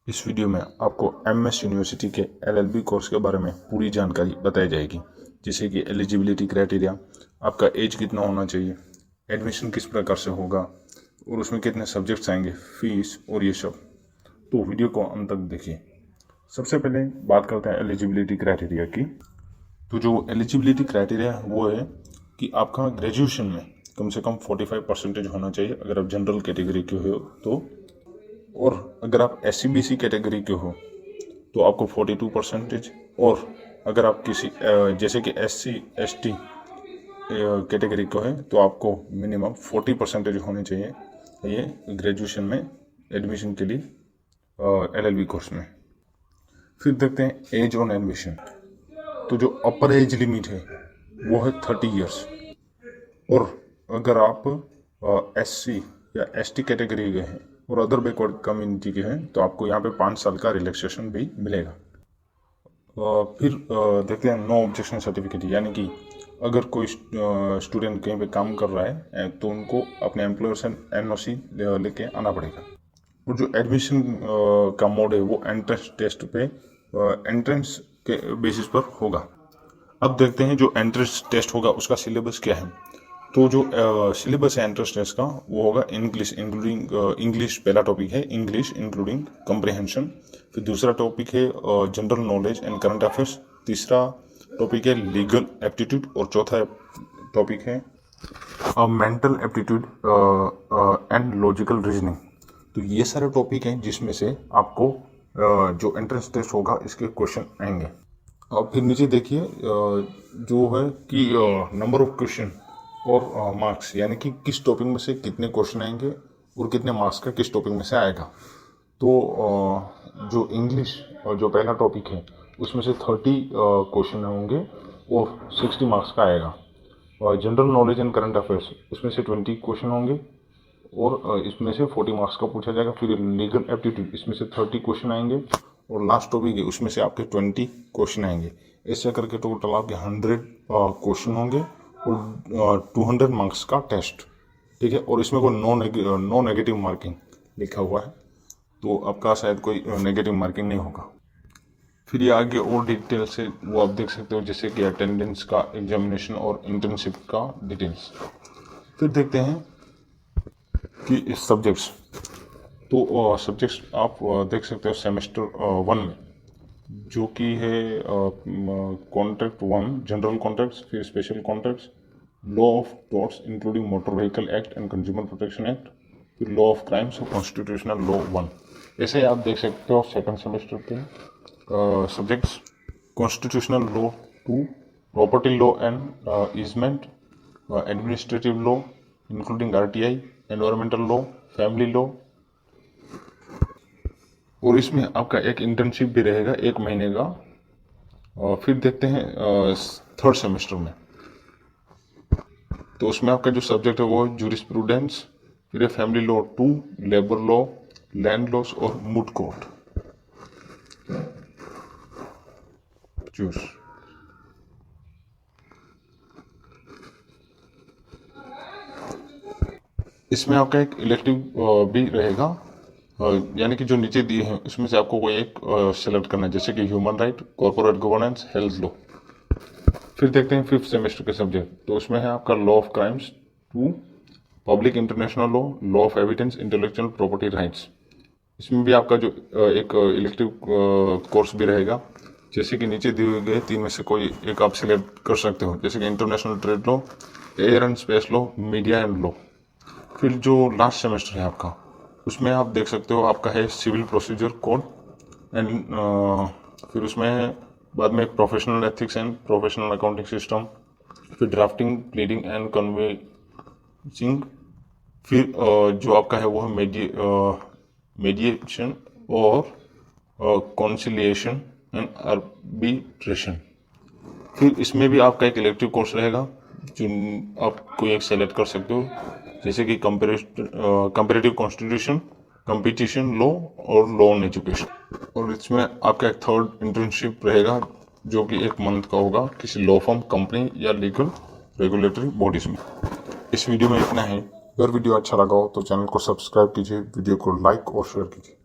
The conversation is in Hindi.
इस वीडियो में आपको एमएस यूनिवर्सिटी के एलएलबी कोर्स के बारे में पूरी जानकारी बताई जाएगी, जैसे कि एलिजिबिलिटी क्राइटेरिया, आपका एज कितना होना चाहिए, एडमिशन किस प्रकार से होगा और उसमें कितने सब्जेक्ट्स आएंगे, फीस और ये सब। तो वीडियो को अंत तक देखिए। सबसे पहले बात करते हैं एलिजिबिलिटी क्राइटेरिया की। तो जो एलिजिबिलिटी क्राइटेरिया है वो है कि आपका ग्रेजुएशन में कम से कम 45% होना चाहिए अगर आप जनरल कैटेगरी के हो तो, और अगर आप SC/BC कैटेगरी के हो तो आपको 42%, और अगर आप किसी जैसे कि SC/ST कैटेगरी को है तो आपको मिनिमम 40% होने चाहिए ये ग्रेजुएशन में एडमिशन के लिए LLB कोर्स में। फिर देखते हैं एज ऑन एडमिशन। तो जो अपर एज लिमिट है वो है 30 इयर्स, और अगर आप SC या ST कैटेगरी के हैं और अदर बैकवर्ड कम्युनिटी के हैं तो आपको यहाँ पे 5 साल का रिलैक्सेशन भी मिलेगा। फिर देखते हैं नो ऑब्जेक्शन सर्टिफिकेट, यानी कि अगर कोई स्टूडेंट कहीं पे काम कर रहा है तो उनको अपने एम्प्लॉयर से NOC लेके आना पड़ेगा। और जो एडमिशन का मोड है वो एंट्रेंस टेस्ट पे एंट्रेंस के बेसिस पर होगा। अब देखते हैं जो एंट्रेंस टेस्ट होगा उसका सिलेबस क्या है। तो जो सिलेबस है एंट्रेंस टेस्ट का वो होगा इंग्लिश इंक्लूडिंग इंग्लिश, पहला टॉपिक है इंग्लिश इंक्लूडिंग कम्प्रिहेंशन। फिर दूसरा टॉपिक है general knowledge and current affairs. तीसरा टॉपिक है लीगल एप्टीट्यूड, और चौथा टॉपिक है mental aptitude and logical reasoning. तो ये सारे टॉपिक हैं जिसमें से आपको जो एंट्रेंस टेस्ट होगा इसके क्वेश्चन आएंगे। अब फिर नीचे देखिए जो है कि नंबर ऑफ क्वेश्चन और मार्क्स, यानी कि किस टॉपिक में से कितने क्वेश्चन आएंगे और कितने मार्क्स का किस टॉपिक में से आएगा। तो जो इंग्लिश जो पहला टॉपिक है उसमें से 30 क्वेश्चन होंगे और 60 मार्क्स का आएगा। और general knowledge and current affairs उसमें से 20 क्वेश्चन होंगे और इसमें से 40 मार्क्स का पूछा जाएगा। फिर लीगल एप्टीट्यूड इसमें से 30 क्वेश्चन आएंगे और लास्ट टॉपिक है उसमें से आपके 20 क्वेश्चन आएंगे। ऐसे करके टोटल आपके 100 क्वेश्चन होंगे और 200 मार्क्स का टेस्ट, ठीक है। और इसमें कोई नो नेगेटिव मार्किंग लिखा हुआ है, तो आपका शायद कोई नेगेटिव मार्किंग नहीं होगा। फिर ये आगे और डिटेल से वो आप देख सकते हो, जैसे कि अटेंडेंस का, एग्जामिनेशन और इंटर्नशिप का डिटेल्स। फिर देखते हैं कि सब्जेक्ट्स। तो सब्जेक्ट्स आप देख सकते हो सेमेस्टर 1 में, जो कि है कॉन्ट्रैक्ट 1 जनरल कॉन्ट्रैक्ट्स, फिर special contracts, law of torts including motor vehicle act and consumer protection act, फिर लॉ ऑफ क्राइम्स और कॉन्स्टिट्यूशनल लॉ 1। ऐसे आप देख सकते हो सेकंड सेमेस्टर के subjects. Constitutional law 2, property law and easement, administrative law including RTI, environmental law, family law, और इसमें आपका एक इंटर्नशिप भी रहेगा 1 महीने का। और फिर देखते हैं थर्ड सेमेस्टर में, तो उसमें आपका जो सब्जेक्ट है वो जूरिस्प्रूडेंस, फिर family law 2, labour law, land loss और मूट कोर्ट। चूज इसमें आपका एक इलेक्टिव भी रहेगा, यानी कि जो नीचे दिए हैं उसमें से आपको कोई एक सेलेक्ट करना है, जैसे कि human right, corporate governance, health law. फिर देखते हैं फिफ्थ सेमेस्टर के सब्जेक्ट। तो उसमें है आपका law of crimes 2, public international law, law of evidence, intellectual property rights. इसमें भी आपका जो एक इलेक्टिव कोर्स भी रहेगा, जैसे कि नीचे दिए गए 3 में से कोई एक आप सिलेक्ट कर सकते हो, जैसे कि international trade law, air and space law, media and law. फिर जो लास्ट सेमेस्टर है आपका, उसमें आप देख सकते हो आपका है सिविल प्रोसीजर कोड एंड फिर उसमें बाद में professional ethics and professional accounting system, फिर ड्राफ्टिंग, प्लीडिंग एंड कन्वेंसिंग, फिर जो आपका है वो है मीडिएशन और कॉन्सिलिएशन एंड आर्बिट्रेशन। फिर इसमें भी आपका एक इलेक्टिव कोर्स रहेगा जो आप कोई एक सेलेक्ट कर सकते हो, जैसे कि कंपैरेटिव कॉन्स्टिट्यूशन, कंपटीशन लॉ और लॉ ऑन एजुकेशन। और इसमें आपका एक थर्ड इंटर्नशिप रहेगा जो कि 1 मंथ का होगा किसी लॉ फर्म, कंपनी या लीगल रेगुलेटरी बॉडीज में। इस वीडियो में इतना है। अगर वीडियो अच्छा लगा हो तो चैनल को सब्सक्राइब कीजिए, वीडियो को लाइक और शेयर कीजिए।